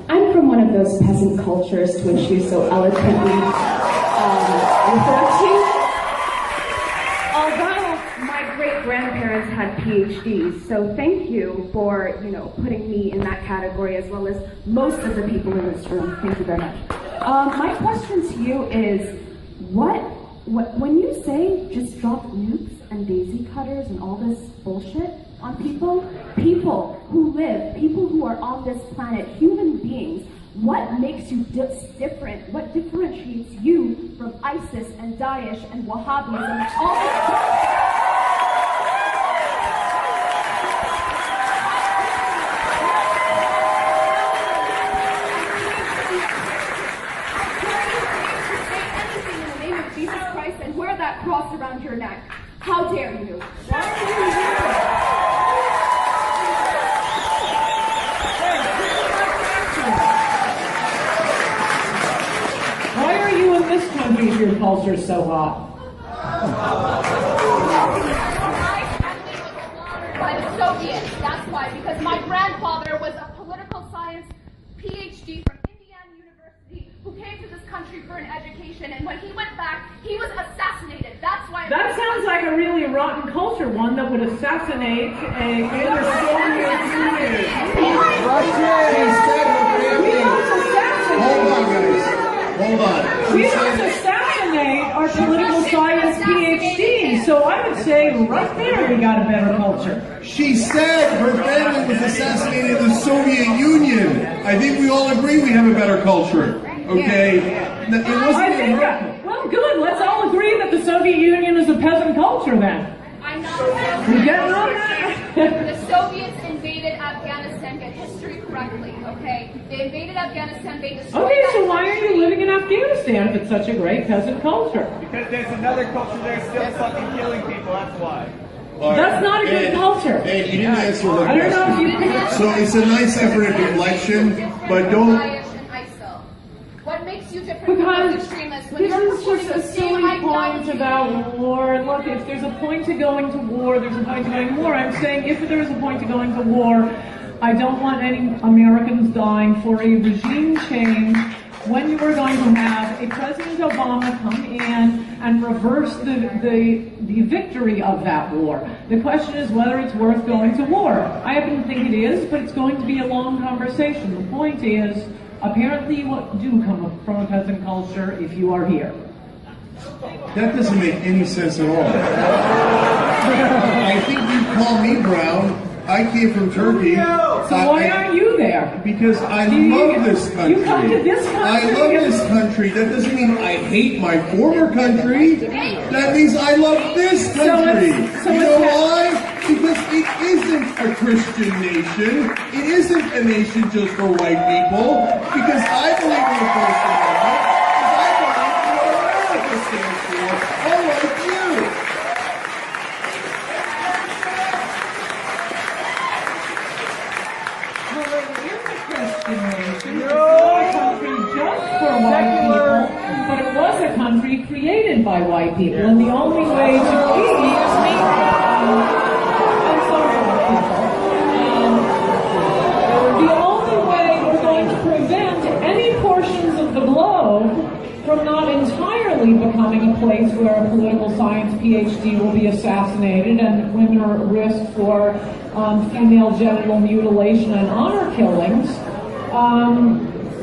I'm from one of those peasant cultures to which you so eloquently refer to. Although my great-grandparents had PhDs, so thank you for, putting me in that category as well as most of the people in this room. Thank you very much. My question to you is, when you say just drop nukes and daisy cutters and all this bullshit on people who live, people who are on this planet, human beings, what makes you different? What differentiates you from ISIS and Daesh and Wahhabism and all this? And wear that cross around your neck. How dare you? Why are you in this country if your culture's so hot? By the Soviets. That's why. Because my grandfather was a political science PhD from Indiana University who came to this country for an education, and when he went back, he was assassinated. That's why. That sounds like a really rotten culture, one that would assassinate a Soviet Union. Hold on. We don't assassinate our political science PhD, so I would say right there we got a better culture. She said her family was assassinated in the Soviet Union. I think we all agree we have a better culture. Okay? It wasn't America. Well, good. Let's all agree that the Soviet Union is a peasant culture then. I'm not We get on that? The Soviets invaded Afghanistan. Get history correctly, okay? They invaded Afghanistan. They destroyed. Okay, so why are you living in Afghanistan if it's such a great peasant culture? Because there's another culture there still fucking killing people, that's why. That's not a good culture. Hey, you didn't answer the I don't know if you question. So it's a nice effort at election, but don't. What makes you different from those extremists? This is just a silly point about war. Look, if there's a point to going to war, there's a point to going to war. I'm saying if there's a point to going to war, I don't want any Americans dying for a regime change when you are going to have a President Obama come in and reverse the victory of that war. The question is whether it's worth going to war. I happen to think it is, but it's going to be a long conversation. The point is, apparently you do come from a peasant culture if you are here. That doesn't make any sense at all. I think you call me brown. I came from Turkey. So why aren't you there? Because I love this country. You come to this country? I love this country. That doesn't mean I hate my former country. That means I love this country. You know why? Because it isn't a Christian nation. It isn't a nation just for white people. Because I believe in the First Amendment. Because I believe in what America stands for. Unlike you. For white people, but it was a country created by white people, and the only way to be is make and social people. The only way we're going to prevent any portions of the globe from not entirely becoming a place where a political science PhD will be assassinated and women are at risk for female genital mutilation and honor killings,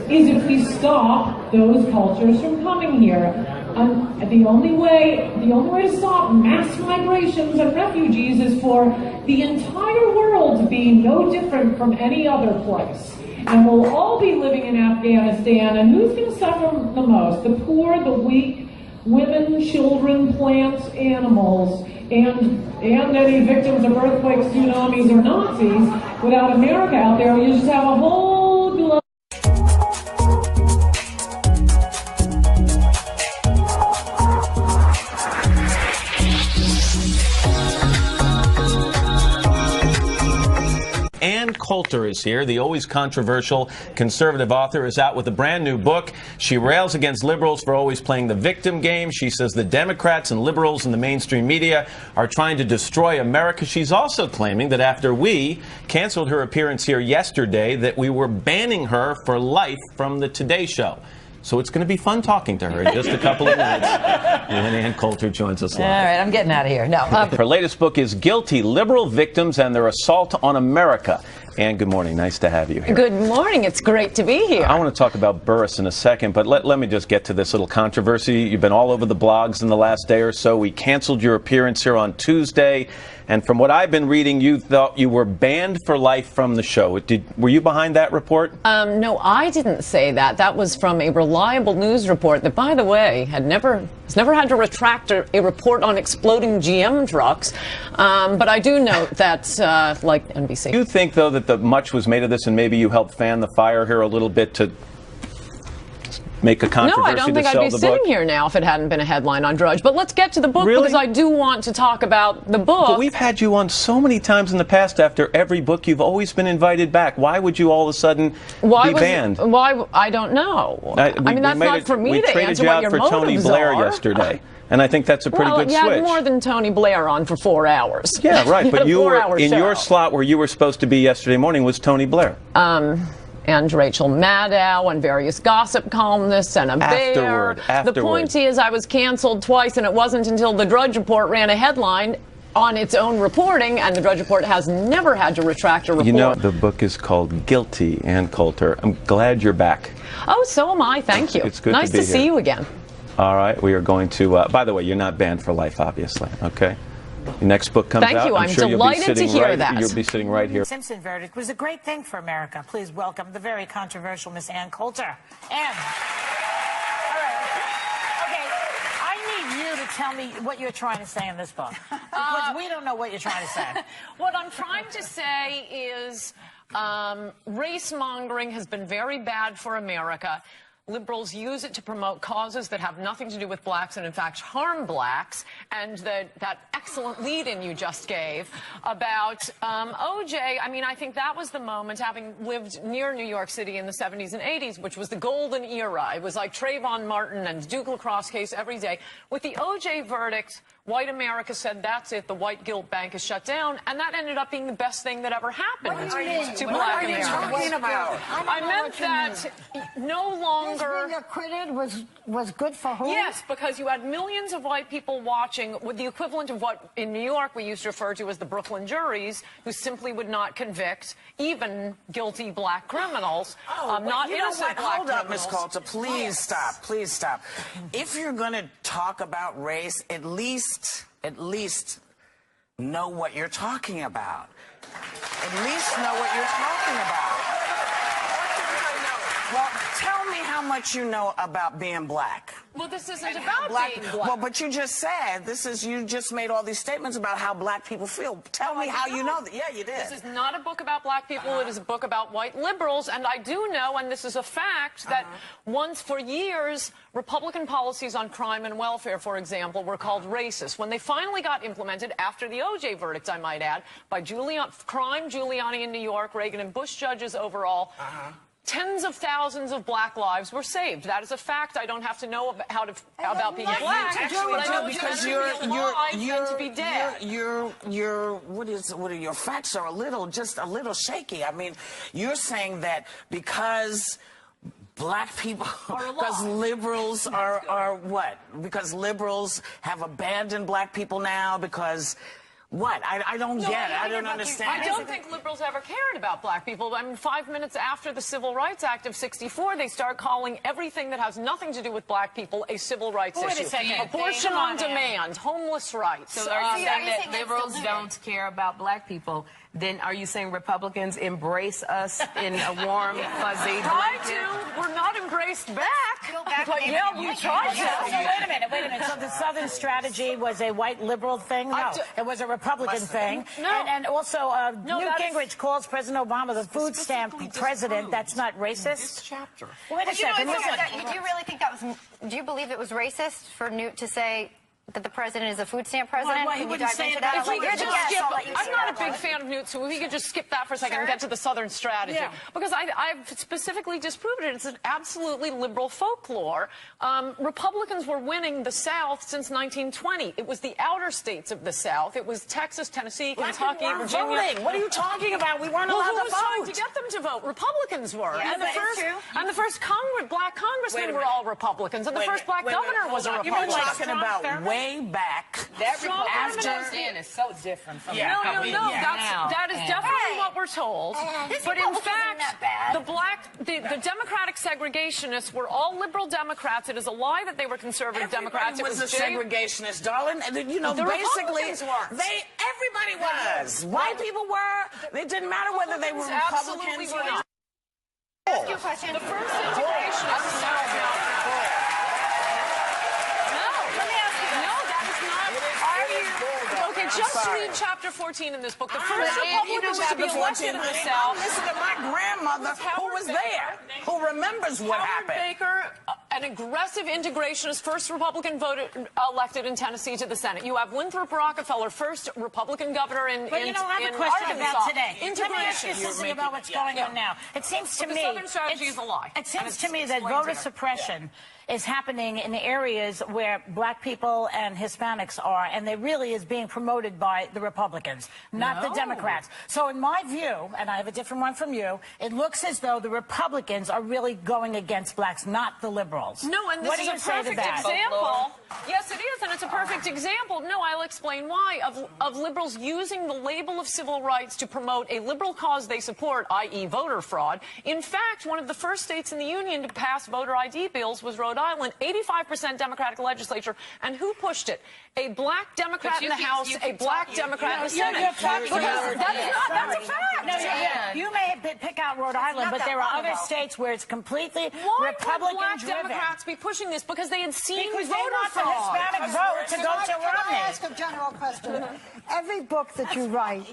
is if we stop those cultures from coming here. The only way to stop mass migrations and refugees is for the entire world to be no different from any other place. And we'll all be living in Afghanistan, and who's going to suffer the most? The poor, the weak, women, children, plants, animals, and any victims of earthquakes, tsunamis, or Nazis. Without America out there, you just have a whole globe. And Coulter is here. The always controversial conservative author is out with a brand new book. She rails against liberals for always playing the victim game. She says the Democrats and liberals in the mainstream media are trying to destroy America. She's also claiming that after we canceled her appearance here yesterday, that we were banning her for life from the Today Show. So it's going to be fun talking to her in just a couple of minutes when Ann Coulter joins us live. All right, I'm getting out of here. No. Her latest book is Guilty: Liberal Victims and Their Assault on America. Ann, good morning. Nice to have you here. Good morning. It's great to be here. I want to talk about Burris in a second, but let me just get to this little controversy. You've been all over the blogs in the last day or so. We canceled your appearance here on Tuesday, and from what I've been reading, you thought you were banned for life from the show. Were you behind that report? No, I didn't say that. That was from a reliable news report that, by the way, has never had to retract a report on exploding GM trucks. But I do note that, like NBC. Do you think, though, that much was made of this, and maybe you helped fan the fire here a little bit to make a controversy? No, I don't think I'd be sitting here now if it hadn't been a headline on Drudge. But let's get to the book, because I do want to talk about the book. But we've had you on so many times in the past. After every book, you've always been invited back. Why would you all of a sudden be banned? Why? I don't know. I mean, that's not for me to answer what your motives are. We traded you out for Tony Blair yesterday. And I think that's a pretty good switch. Well, you had more than Tony Blair on for 4 hours. Yeah, right. But you were in your slot where you were supposed to be yesterday morning was Tony Blair. And Rachel Maddow and various gossip columnists and a bear. Afterward. The point is, I was canceled twice, and it wasn't until the Drudge Report ran a headline on its own reporting, and the Drudge Report has never had to retract a report. You know, the book is called Guilty, Ann Coulter. I'm glad you're back. Oh, so am I. Thank you. It's good nice to be to see you again. All right, we are going to, by the way, you're not banned for life, obviously, okay? Your next book comes out. Thank you. I'm sure delighted to hear that. You'll be sitting right here. The Simpson verdict was a great thing for America. Please welcome the very controversial Miss Ann Coulter. Ann. All right. Okay, I need you to tell me what you're trying to say in this book. Because we don't know what you're trying to say. What I'm trying to say is race-mongering has been very bad for America. Liberals use it to promote causes that have nothing to do with blacks and, in fact, harm blacks. And that excellent lead-in you just gave about O.J., I mean, I think that was the moment, having lived near New York City in the 70s and 80s, which was the golden era. It was like Trayvon Martin and Duke lacrosse case every day. With the O.J. verdict, white America said, that's it, the white guilt bank is shut down, and that ended up being the best thing that ever happened to black Americans. I meant that no longer... Being acquitted was good for whom? Yes, because you had millions of white people watching with the equivalent of what in New York we used to refer to as the Brooklyn juries, who simply would not convict even guilty black criminals, not innocent black criminals. Hold up, Ms. Coulter. Please stop. Please stop. If you're going to talk about race, at least know what you're talking about. At least know what you're talking about. Well, tell me how much you know about being black. Well, this isn't about being black. Well, but you just said, you just made all these statements about how black people feel. Tell me how you know that. Yeah, you did. This is not a book about black people. It is a book about white liberals. And I do know, and this is a fact, that once for years, Republican policies on crime and welfare, for example, were called racist. When they finally got implemented, after the O.J. verdict, I might add, by Giuliani in New York, Reagan and Bush judges overall, tens of thousands of black lives were saved. That is a fact. I don't have to know about being black, but I know because to be dead. Your facts are just a little shaky. I mean, you're saying that because black people, because liberals are what? Because liberals have abandoned black people now because... What? I don't get it. I don't understand. I don't think liberals ever cared about black people. I mean, 5 minutes after the Civil Rights Act of '64, they start calling everything that has nothing to do with black people a civil rights issue. Abortion on demand, homeless rights. So are you saying that liberals don't care about black people? Then are you saying Republicans embrace us in a warm, fuzzy blanket? We're not embraced back. But yeah, we tried to. So wait a minute. So the Southern strategy was a white liberal thing? No, it was a Republican thing. No. And also, Newt Gingrich calls President Obama the food stamp president. That's not racist? Wait a second. Do you really think that was... Do you believe it was racist for Newt to say... that the president is a food stamp president? Well, he Can you wouldn't dive say into it that? that way. You're the Just guest, skip I'll let you I'm say not a that. big fan of Newt, so we could just skip that for a second and get to the Southern strategy. Yeah. Because I've specifically disproved it. It's an absolutely liberal folklore. Republicans were winning the South since 1920. It was the outer states of the South. It was Texas, Tennessee, Kentucky, Virginia. Voting. What are you talking about? We weren't Well, allowed who to was vote. trying to get them to vote? Republicans were. Yeah, and the that is first, true. and the first black congressmen were all Republicans. And the first black governor was a You're Republican. talking about way back. That So Republican after- stand is so different from No, that is definitely what we're told. But in fact, the Democratic segregationists were all liberal Democrats. It is a lie that they were conservative Democrats. It was a Jay- segregationist, darling. And, you know, The basically, Republicans weren't. everybody was. White people were. It didn't matter whether they were Absolutely Republicans were or not. Ask you a question. The first integrationists. Okay, just read chapter 14 in this book. The first Republicans to be elected in the South. Listen to my grandmother, who was there, who remembers what Howard happened. Baker, an aggressive integrationist, first Republican elected in Tennessee to the Senate. You have Winthrop Rockefeller, first Republican governor in But you know, I have in a question Arkansas. about today. Let me ask you Integration. something about what's going on now. It seems to But the me Southern strategy is a lie. It seems And to me it's that explained voter here. suppression is happening in areas where black people and Hispanics are, and they really is being promoted by the Republicans, not the Democrats. So in my view, and I have a different one from you, it looks as though the Republicans are really going against blacks, not the liberals. No, and this what do is you a say to perfect that? example. Yes, it is, and it's a perfect example. No, I'll explain why. Of liberals using the label of civil rights to promote a liberal cause they support, i.e. voter fraud. In fact, one of the first states in the Union to pass voter ID bills was Rhode Island, 85% Democratic legislature. And who pushed it? A black Democrat in the House, a black Democrat in the Senate. That's a fact. No, you may pick out Rhode Island, but there are other states where it's completely Why would Republican black driven. Democrats be pushing this? Because they had seen Because they voter want the fraud. Hispanic vote to go to Can I Romney. ask a general question? Every book that you write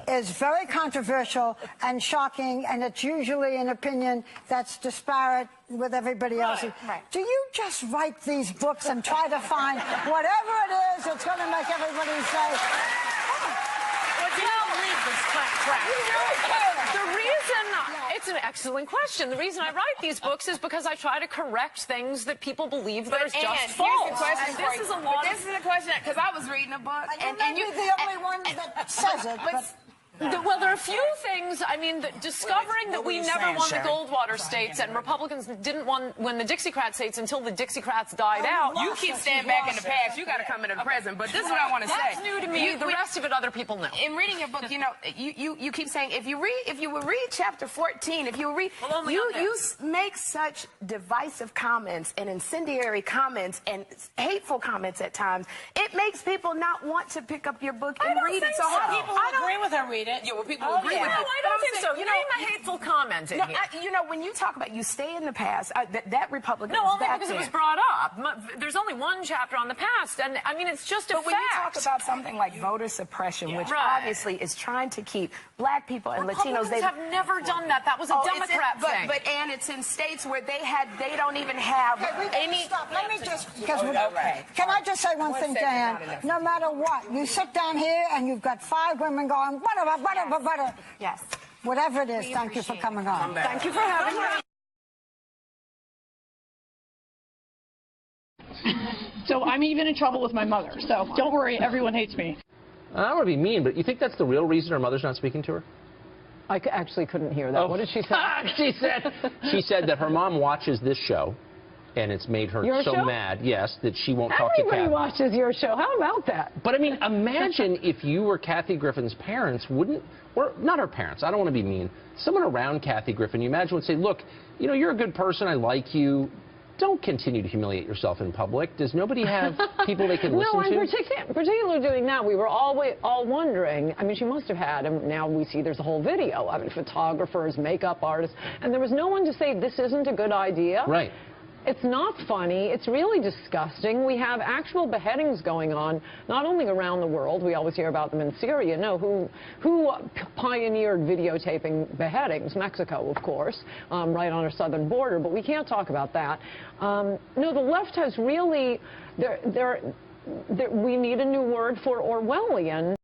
is very controversial and shocking, and it's usually an opinion that's disparate with everybody else's. Right. Do you just write these books and try to find whatever it is that's going to make everybody say, The reason, it's an excellent question. The reason I write these books is because I try to correct things that people believe that are just false. Here's the question And for this you. is a lot. This is a question because I was reading a book, and you're the only one that says it, but Well, there are a few things. I mean, discovering that we never won the Goldwater states and Republicans didn't win the Dixiecrat states until the Dixiecrats died out. You keep staying back in the past. You got to come into the present. But this is what I want to say. That's new to me. The rest of it, other people know. In reading your book, you know, you keep saying if you would read chapter 14, if you would read, you make such divisive comments and incendiary comments and hateful comments at times. It makes people not want to pick up your book and read it. So People who agree with her read it. Yeah, well, people agree with it. No, I don't think so. You Name a hateful comment in No, here. you know, when you talk about you stay in the past, that Republican No, is only back because it there. was brought up. There's only one chapter on the past, and I mean, it's just a But when you fact. talk about something like voter suppression, which Right. obviously is trying to keep black people and Latinos, Republicans have never done that. That was a Democrat thing. But it's in states where they don't even have any. stop. Let me just, because can I just say one thing, Dan? No matter what, you sit down here and you've got 5 women going, butter. Yes. Whatever it is, thank you for coming on. Thank you for having me. So I'm even in trouble with my mother. So don't worry, everyone hates me. I don't want to be mean, but you think that's the real reason her mother's not speaking to her? I actually couldn't hear that. What did she say? She said that her mom watches this show, and it's made her so mad, yes, that she won't talk to Kathy. Everybody watches your show. How about that? But I mean, imagine if you were Kathy Griffin's parents, or not her parents, I don't want to be mean, someone around Kathy Griffin, you imagine would say, look, you know, you're a good person, I like you. Don't continue to humiliate yourself in public. Does nobody have people they can listen to? No, and particularly doing that, we were all wondering. I mean, she must have had, and now we see there's a whole video. I mean, photographers, makeup artists, and there was no one to say this isn't a good idea. Right. It's not funny. It's really disgusting. We have actual beheadings going on, not only around the world. We always hear about them in Syria. No, who pioneered videotaping beheadings? Mexico, of course, right on our southern border. But we can't talk about that. No, the left has really, we need a new word for Orwellian.